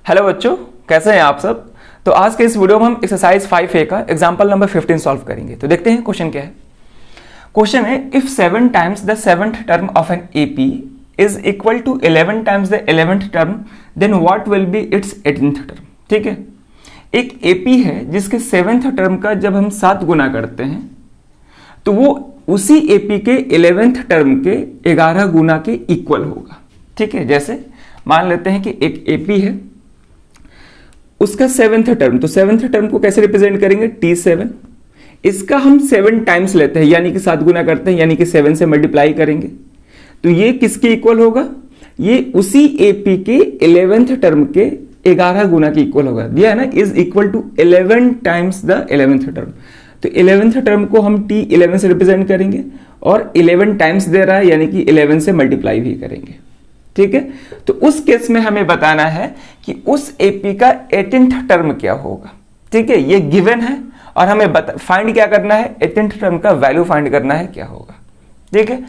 Hello बच्चों, कैसे हैं आप सब। तो आज के इस वीडियो में हम एक्सरसाइज 5A का एग्जांपल नंबर 15 सॉल्व करेंगे। तो देखते हैं क्वेश्चन क्या है। क्वेश्चन है, if 7 times the 7th term of an AP is equal to 11 times the 11th term, then what will be its 18th term. ठीक है, एक एपी है जिसके 7th टर्म का जब हम 7 गुना करते हैं तो वो उसी एपी के 11th टर्म के 11 गुना के इक्वल होगा। ठीक है, जैसे मान लेते हैं कि एक एपी है, उसका 7th टर्म, तो 7th टर्म को कैसे रिप्रेजेंट करेंगे, T7। इसका हम 7 टाइम्स लेते हैं, यानी कि 7 गुना करते हैं, यानी कि 7 से मल्टीप्लाई करेंगे। तो ये किसके इक्वल होगा, ये उसी एपी के 11th टर्म के 11 गुना के इक्वल होगा। दिया है ना, is equal to 11 times the 11th term. तो 11th टर्म को हम T11 से रिप्रेजेंट करेंगे और 11 टाइम्स दे रहा है, यानी कि 11 से मल्टीप्लाई भी करेंगे। ठीक है, तो उस केस में हमें बताना है कि उस एपी का 18th टर्म क्या होगा। ठीक है, ये गिवन है और हमें फाइंड क्या करना है, 18th टर्म का वैल्यू फाइंड करना है क्या होगा। ठीक है,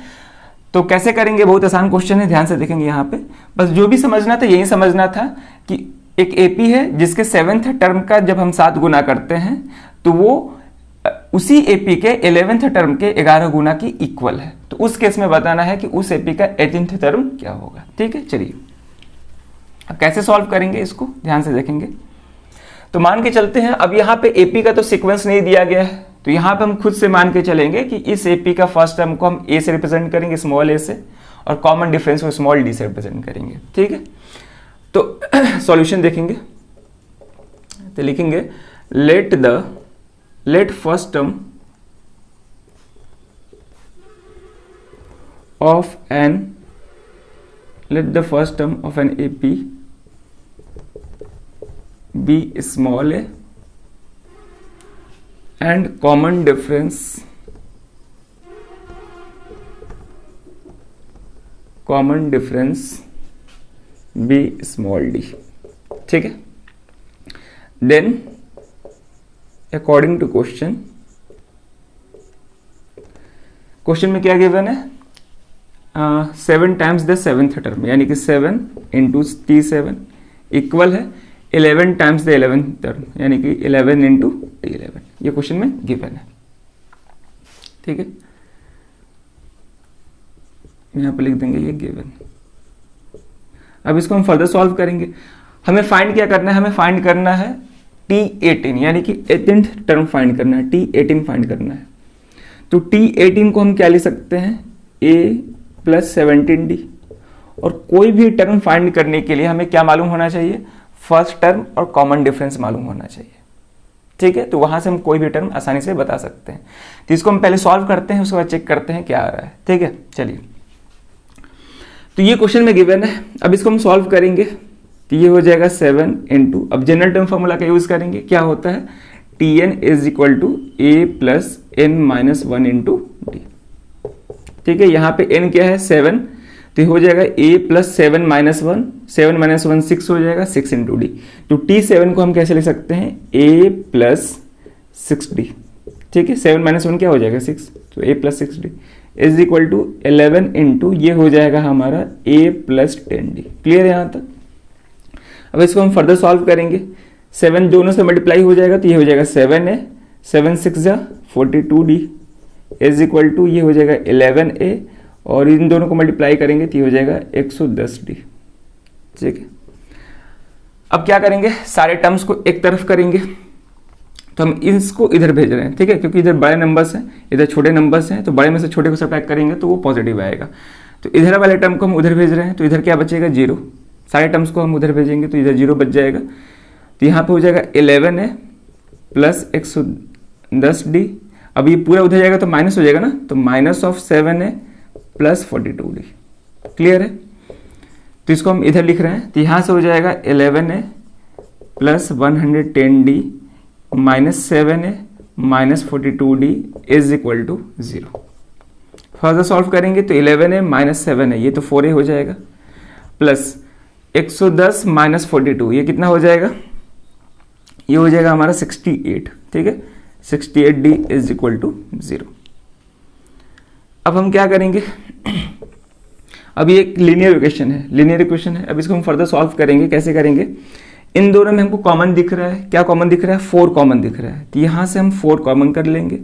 तो कैसे करेंगे, बहुत आसान क्वेश्चन है, ध्यान से देखेंगे। यहाँ पे बस जो भी समझना था यही समझना था कि एक एपी है जिसके 7th टर्म का जब हम 7 गुना करते हैं तो वो उसी एपी के 11th टर्म के 11 गुना की इक्वल है। तो उस केस में बताना है कि उस एपी का 18th टर्म क्या होगा। ठीक है, चलिए अब कैसे सॉल्व करेंगे इसको, ध्यान से देखेंगे। तो मान के चलते हैं, अब यहाँ पे एपी का तो सीक्वेंस नहीं दिया गया है, तो यहाँ पे हम खुद से मान के चलेंगे कि इस एपी का फर्स्ट टर्म को हम ए से रिप्रेजेंट करेंगे, स्मॉल ए से, और कॉमन डिफरेंस को स्मॉल डी से रिप्रेजेंट करेंगे। ठीक है, तो सॉल्यूशन देखेंगे, तो लिखेंगे let first term of an let the first term of an AP be small a and common difference be small d। ठीक है, then अकॉर्डिंग टू क्वेश्चन में क्या गिवन है, 7 टाइम्स द 7th टर्म, यानी कि 7 इंटू T7 इक्वल है 11 times the 11th term, यानी कि 11 इंटू T11। ये क्वेश्चन में गिवन है। ठीक है, यहां पर लिख देंगे ये गिवन। अब इसको हम फर्दर सॉल्व करेंगे। हमें फाइंड क्या करना है, हमें फाइंड करना है T18, यानी कि 18th टर्म फाइंड करना है, T18 फाइंड करना है। तो T18 को हम क्या लिख सकते हैं, A प्लस 17D। और कोई भी टर्म फाइंड करने के लिए हमें क्या मालूम होना चाहिए, फर्स्ट टर्म और कॉमन डिफरेंस मालूम होना चाहिए। ठीक है, तो वहां से हम कोई भी टर्म आसानी से बता सकते हैं। तो इसको हम पहले सॉल्व करते हैं, उसके बाद चेक करते हैं क्या आ रहा है। ठीक है, चलिए, तो ये क्वेश्चन में गिवन है, अब इसको हम सॉल्व करेंगे। तो ये हो जाएगा 7 इंटू, अब जनरल टर्म फॉर्मूला का यूज करेंगे, क्या होता है, Tn is equal to a plus n minus 1 into d. ठीक है, यहाँ पे n क्या है, 7, तो हो जाएगा a प्लस 7 माइनस 1, 7 माइनस 1 6 हो जाएगा, 6 इंटू डी। तो T7 को हम कैसे लिख सकते हैं, a प्लस 6d। ठीक है, 7 माइनस 1 क्या हो जाएगा, 6, तो a plus 6d is equal to 11 into, ये हो जाएगा हमारा a प्लस 10d। क्लियर है यहाँ तक। अब इसको हम फर्दर सॉल्व करेंगे, 7 दोनों से मल्टीप्लाई हो जाएगा, तो ये हो जाएगा 7a, 7 6 जा 42d इज इक्वल टू, ये हो जाएगा 11a, और इन दोनों को मल्टीप्लाई करेंगे तो ये हो जाएगा 110d। ठीक है, अब क्या करेंगे, सारे टर्म्स को एक तरफ करेंगे, तो हम इसको इधर भेज रहे हैं। ठीक है, क्योंकि इधर बड़े नंबर्स हैं, इधर छोटे नंबर्स हैं, तो बड़े में से छोटे को सब्ट्रैक्ट करेंगे तो वो पॉजिटिव आएगा। तो इधर वाले टर्म को हम उधर भेज रहे हैं, तो इधर क्या बचेगा, 0। सारे टर्म्स को हम उधर भेजेंगे तो इधर 0 बच जाएगा। तो यहाँ पे हो जाएगा 11a प्लस 110d। अब ये पूरा उधर जाएगा तो माइनस हो जाएगा ना, तो minus of 7a plus 42d। Clear है, तो इसको हम इधर लिख रहे हैं, तो यहाँ से हो जाएगा 11a plus 110d minus 7a minus 42d is equal to 0। Further solve करेंगे तो 11a माइनस 7a, ये तो 4a हो जाएगा, प्लस 110 माइनस 42, ये कितना हो जाएगा, ये हो जाएगा हमारा 68। ठीक है, 68d इज इक्वल टू 0। अब हम क्या करेंगे, अब ये एक लीनियर इक्वेशन है, अब इसको हम फर्दर सॉल्व करेंगे। कैसे करेंगे, इन दोनों में हमको कॉमन दिख रहा है, क्या कॉमन दिख रहा है, 4 कॉमन दिख रहा है, तो यहाँ से हम 4 कॉमन कर लेंगे,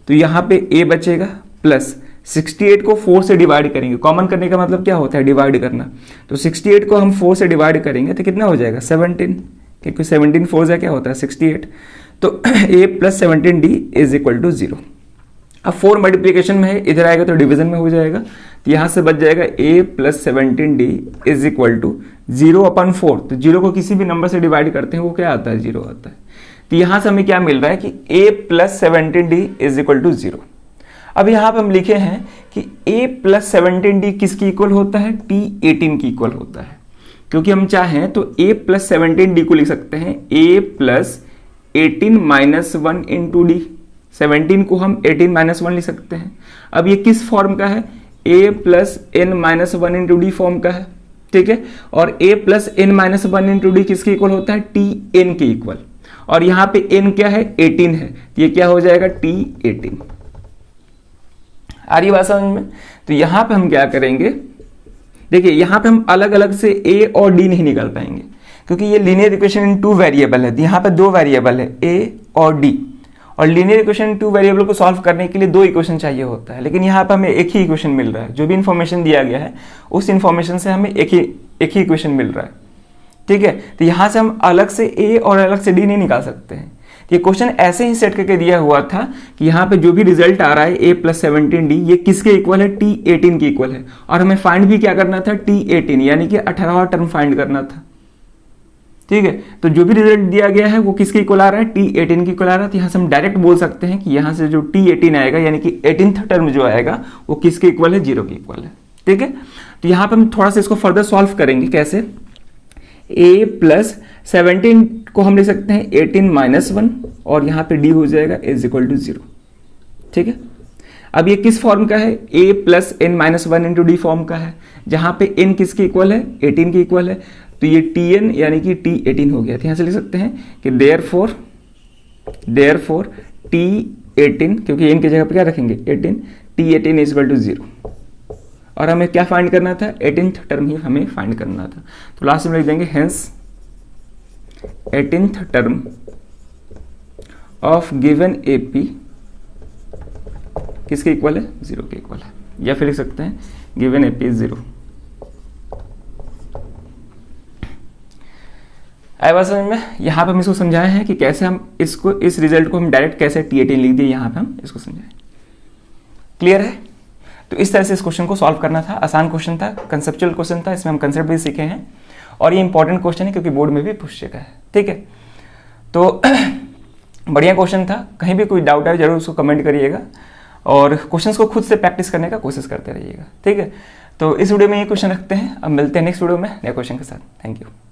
तो यहाँ पे a बचेगा प्लस 68 को 4 से डिवाइड करेंगे, कॉमन करने का मतलब क्या होता है, डिवाइड करना, तो 68 को हम 4 से डिवाइड करेंगे तो कितना हो जाएगा 17, क्योंकि 17 4 से क्या होता है 68, तो a plus 17d is equal to 0। अब 4 मल्टीप्लीकेशन में है, इधर आएगा तो डिवीजन में हो जाएगा, तो यहाँ से बच जाएगा a plus 17d is equal to 0/4, तो 0 को किसी भी नंबर से डिवाइड करते हैं वो क्या आता है 0 आता है, तो यहाँ से हमें क्या मिल रहा है कि a plus 17d is equal to 0। अब यहाँ पे हम लिखे हैं कि a प्लस 17d किसकी इक्वल होता है, T18 की इक्वल होता है, क्योंकि हम चाहें तो a प्लस 17d को लिख सकते हैं a plus 18 minus 1 into D, 17 को हम 18 माइनस 1 लिख सकते हैं। अब ये किस फॉर्म का है, a plus n minus 1 into D form का है, ठीक है, और a plus n minus 1 into D किसके इक्वल होता है, Tn के इक्वल, और यहाँ पे n क्या है 18 है, तो ये क्या हो जाएगा T18। आ रही बात समझ में, तो यहाँ पे हम क्या करेंगे, देखिए यहाँ पे हम अलग अलग से a और d नहीं निकाल पाएंगे, क्योंकि ये लीनियर इक्वेशन इन 2 वेरिएबल है, यहाँ पे 2 वेरिएबल है a और d, और लीनियर इक्वेशन इन 2 वेरिएबल को सॉल्व करने के लिए 2 इक्वेशन चाहिए होता है, लेकिन यहाँ पे हमें एक ही इक्वेशन मिल रहा है, जो भी इन्फॉर्मेशन दिया गया है उस इन्फॉर्मेशन से हमें एक ही इक्वेशन मिल रहा है, ठीक है, तो यहाँ से हम अलग से a और अलग से d नहीं निकाल सकते हैं। ये क्वेश्चन ऐसे ही सेट करके दिया हुआ था कि यहाँ पे जो भी रिजल्ट आ रहा है a प्लस 17d ये किसके इक्वल है, T18 के इक्वल है, और हमें फाइंड भी क्या करना था, T18 यानी कि 18वां टर्म फाइंड करना था, ठीक है, तो जो भी रिजल्ट दिया गया है वो किसके इक्वल आ रहा है, T18 के इक्वल आ रहा है, तो यहाँ से हम डायरेक्ट बोल सकते हैं कि यहाँ से जो T18 आएगा यानी कि 18th टर्म जो आएगा वो किसके इक्वल है, 0 के इक्वल है, ठीक है। तो यहाँ पे हम थोड़ा सा इसको फर्दर सॉल्व करेंगे, कैसे, a प्लस 17 को हम लिख सकते हैं 18 माइनस 1, और यहाँ पे d हो जाएगा इज इक्वल टू 0, ठीक है। अब ये किस फॉर्म का है, a plus n minus 1 into D form का है, जहाँ पे n किसके इक्वल है, 18 के इक्वल है, तो ये Tn यानी कि T18 हो गया, तो यहाँ से लिख सकते हैं कि देयरफॉर T18, क्योंकि n की जगह पे क्या रखेंगे 18, T18 इज इक्वल टू 0, और हमें क्या फाइंड करना था, 18th टर्म ही हमें फाइंड करना था, तो लास्ट में लिख देंगे hence 18th term of given AP किसके इक्वल है, 0 के इक्वल है, या फिर लिख सकते हैं गिवन AP इज 0। आया बात समझ में, यहाँ पे हम इसको समझाए हैं कि कैसे हम इसको, इस रिजल्ट को हम डायरेक्ट कैसे T18 लिख दिए, यहाँ पे हम इसको समझाएं, क्लियर है। तो इस तरह से इस क्वेश्चन को सॉल्व करना था, आसान क्वेश्चन था, कंसेप्चुअल क्वेश्चन था, इसमें हम कंसेप्ट भी सीखे हैं, और ये इंपॉर्टेंट क्वेश्चन है क्योंकि बोर्ड में भी पूछ चुका है, ठीक है। तो बढ़िया क्वेश्चन था, कहीं भी कोई डाउट है जरूर उसको कमेंट करिएगा, और क्वेश्चंस को खुद से प्रैक्टिस करने का कोशिश करते रहिएगा, ठीक है। तो इस वीडियो में ये क्वेश्चन रखते हैं, अब मिलते हैं नेक्स्ट वीडियो में नए क्वेश्चन के साथ। Thank you.